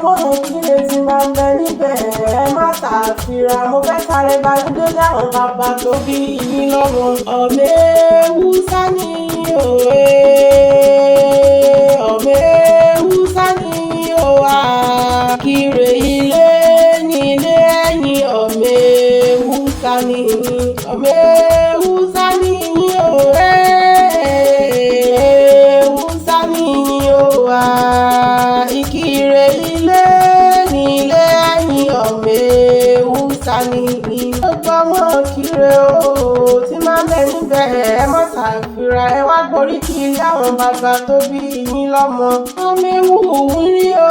lọ́mọ kíre tí máa ń bẹ níbẹ̀ ẹ má ṣàfihàn mo fẹ́ sáré gbàdúgbò dáhùn bàbá tó bí yín lọ́mọ. ọ̀mẹ́wù sani òwe ọ̀mẹ́wù sani òwà kíre ilé nílé ẹ̀yìn ọ̀mẹ́wù sani ọ̀mẹ́wù sani òwe ọ̀mẹ́wù sani òwà ìkírè ilé nílé ẹ̀yìn ọ̀mẹ́wù sani. gbogbo ọmọ kíre o tí máa ń bẹ níbẹ̀ ẹ má ṣàfihàn ẹ wá gborí kí ilé àwọn bàbá tó bí yín lọ́mọ. ọ̀mẹ́wù rí o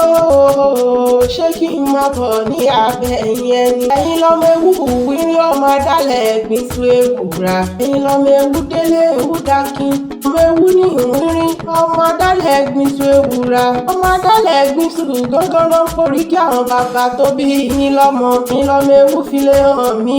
ṣé kí n máa bọ̀ ní abẹ́ ẹ̀yìn ẹni. ẹ̀yin lọ́mẹ́wù wírí ọmọ adálẹ̀ ẹ̀gbìn tú ewúra. ẹ̀yin lọ́mẹ́wù délé ewu dákin. ọmẹ́wù ní ìwúrí ọmọ adálẹ̀ ẹ̀gbìn tú ewúra. ọmọ adálẹ̀ ẹ̀gbìn tú gángan ló ń forí kí àwọn bàbá tó bí yín lọ́mọ. ẹ̀yin lọ́mẹ́wù filé hàn mí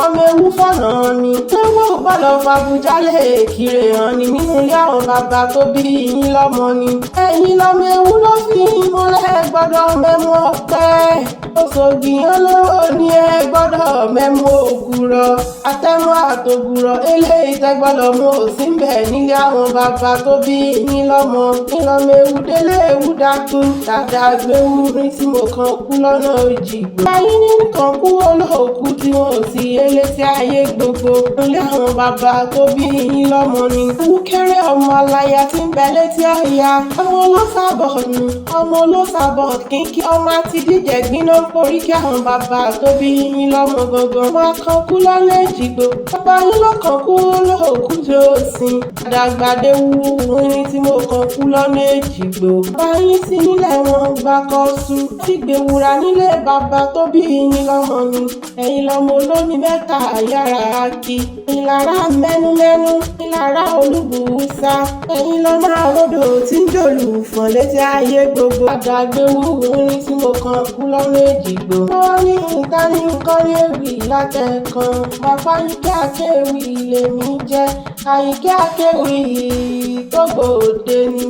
ọmẹ́wù fọ̀nà mi. ewu gbọ́dọ̀ fàbújálẹ̀ èkìrè hàn ní nínú ilé àwọn bàbá tó bí yín lọ́mọ ni. ẹ̀yin lọ́mẹ́wù ló fi múlẹ̀ gbọ́dọ̀ mẹ́mú ọpẹ́. òṣògìyàn lówó ni ẹ gbọ́dọ̀ mẹ́mú ògùrọ̀. àtẹ̀mú àtògùrọ̀ eléyìí tẹ́ gbọ́dọ̀ mú òsínbẹ̀ nílé àwọn bàbá tó bí yín lọ́mọ. ìlọ́mẹ́wù délé ewu dákun dáadáa gbéwú rí tí mo kàn kú lọ́nà òjìgbò. ẹ̀yin nìkan kú olóòkú tí wọn ò sí elétí ayé gbogbo. nílé àwọn bàbá tó bí yín lọ́mọ ni. ewu kéré ọmọ aláya tí ń bẹ létí àyà. ọmọ olóṣàbọ̀ nù ọmọ olóṣàbọ̀ kínkín ọmọ àti díjẹ gbiná forí kí àwọn bàbá tó bí yín lọ́mọ gangan. wọn kan kú lọ́nà èjìgbò. bàbá yín ló kàn kú olóòkú tí ó sìn. àdàgbàdé wúwo ní tí mo kàn kú lọ́nà èjìgbò. bàbá yín sí nílẹ̀ wọn gbà kọ́ sùn. ìgbèwúra nílé bàbá tó bí yín lọ́mọ ni. ẹ̀yin lọ́mọ olómi mẹ́ta yàrá kí. ìlara mẹ́numẹ́nu ìlara olúbùúsá. ẹ̀yin lọ́mọ àròdò tí ń jòlù fọ̀n létí ayé gbogbo. àdàgbé wúwo ní tí mo kàn kú lọ́nà èjìgbò. wọ́n ní ìtàní nǹkan ní ewì látẹ̀kan. bàbá Àyìnkẹ́ Akéwì lèmi jẹ́. Àyìnkẹ́ Akéwì tó gbòde ni.